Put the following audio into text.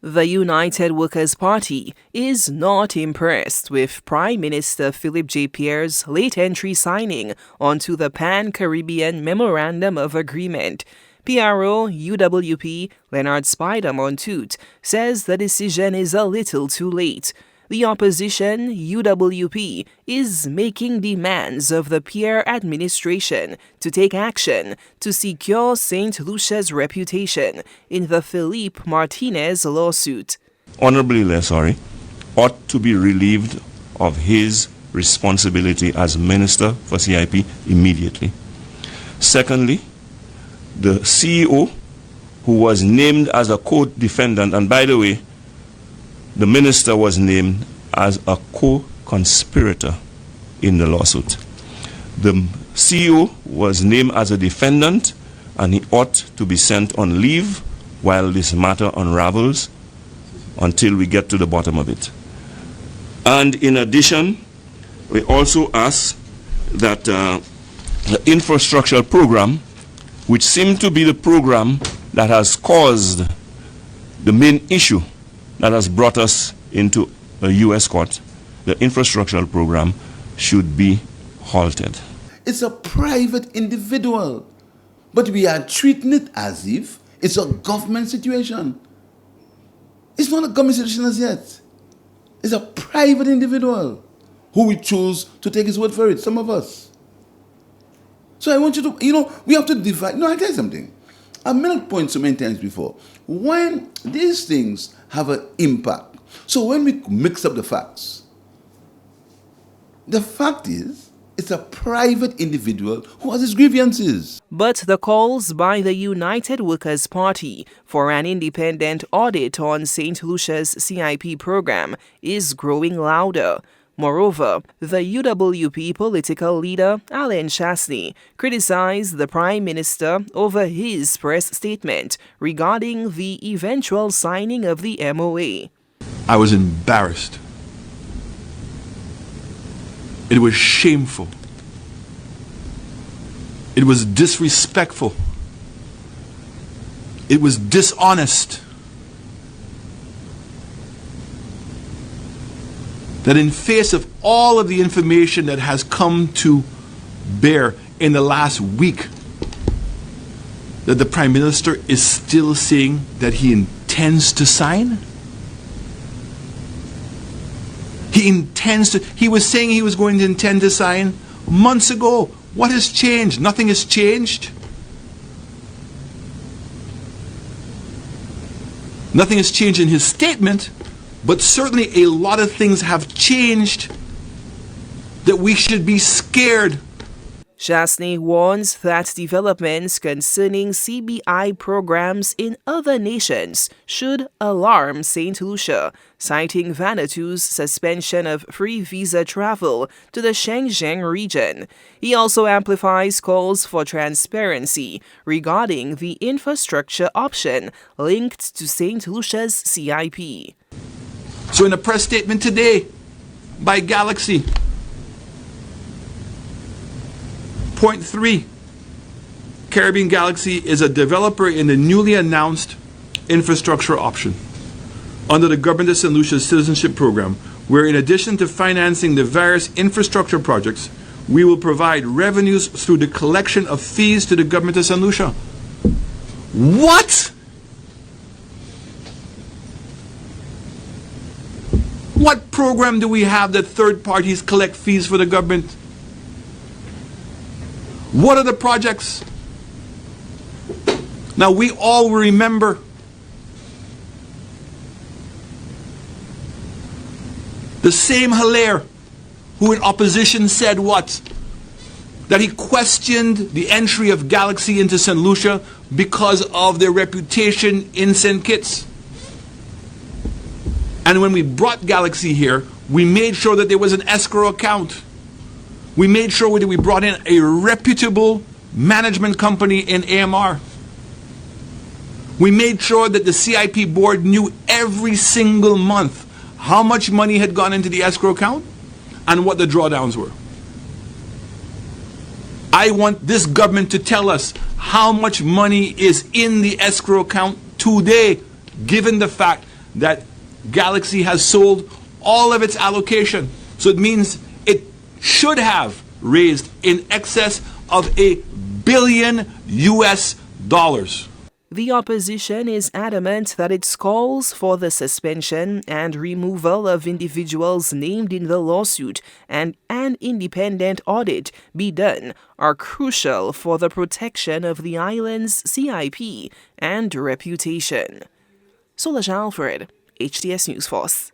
The United Workers' Party is not impressed with Prime Minister Philippe Pierre's late entry signing onto the Pan-Caribbean Memorandum of Agreement. PRO UWP Leonard Spider-Montoute says the decision is a little too late. The opposition, UWP, is making demands of the Pierre administration to take action to secure St. Lucia's reputation in the Philippe Martinez lawsuit. Honorably Lesori ought to be relieved of his responsibility as Minister for CIP immediately. Secondly, the CEO, who was named as a co-defendant, and by the way, the minister was named as a co-conspirator in the lawsuit. The CEO was named as a defendant, and he ought to be sent on leave while this matter unravels until we get to the bottom of it. And in addition, we also ask that the infrastructure program, which seemed to be the program that has caused the main issue that has brought us into a U.S. court, the infrastructural program should be halted. It's a private individual, but we are treating it as if it's a government situation. It's not a government situation as yet. It's a private individual who we choose to take his word for it, some of us. So I want you to, we have to divide. No, I tell you something. I've made a point so many times before. When these things have an impact, so when we mix up the facts, the fact is, it's a private individual who has his grievances. But the calls by the United Workers' Party for an independent audit on St. Lucia's CIP program is growing louder. Moreover, the UWP political leader, Alain Chasney, criticized the Prime Minister over his press statement regarding the eventual signing of the MOA. I was embarrassed. It was shameful. It was disrespectful. It was dishonest. That in face of all of the information that has come to bear in the last week, that the Prime Minister is still saying that he intends to sign? He was saying he was going to intend to sign months ago. What has changed? Nothing has changed. Nothing has changed in his statement. But certainly a lot of things have changed that we should be scared. Chasney warns that developments concerning CBI programs in other nations should alarm St. Lucia, citing Vanuatu's suspension of free visa travel to the Shenzhen region. He also amplifies calls for transparency regarding the infrastructure option linked to St. Lucia's CIP. So in a press statement today by Galaxy, point 3, Caribbean Galaxy is a developer in the newly announced infrastructure option under the Government of St. Lucia's Citizenship program, where in addition to financing the various infrastructure projects, we will provide revenues through the collection of fees to the Government of St. Lucia. What? What program do we have that third parties collect fees for the government? What are the projects? Now we all remember the same Hilaire who in opposition said what? That he questioned the entry of Galaxy into St. Lucia because of their reputation in St. Kitts. And when we brought Galaxy here, we made sure that there was an escrow account. We made sure that we brought in a reputable management company in AMR. We made sure that the CIP board knew every single month how much money had gone into the escrow account and what the drawdowns were. I want this government to tell us how much money is in the escrow account today, given the fact that Galaxy has sold all of its allocation. So it means it should have raised in excess of $1 billion. The opposition is adamant that its calls for the suspension and removal of individuals named in the lawsuit and an independent audit be done are crucial for the protection of the island's CIP and reputation. Solange Alfred, HTS News Force.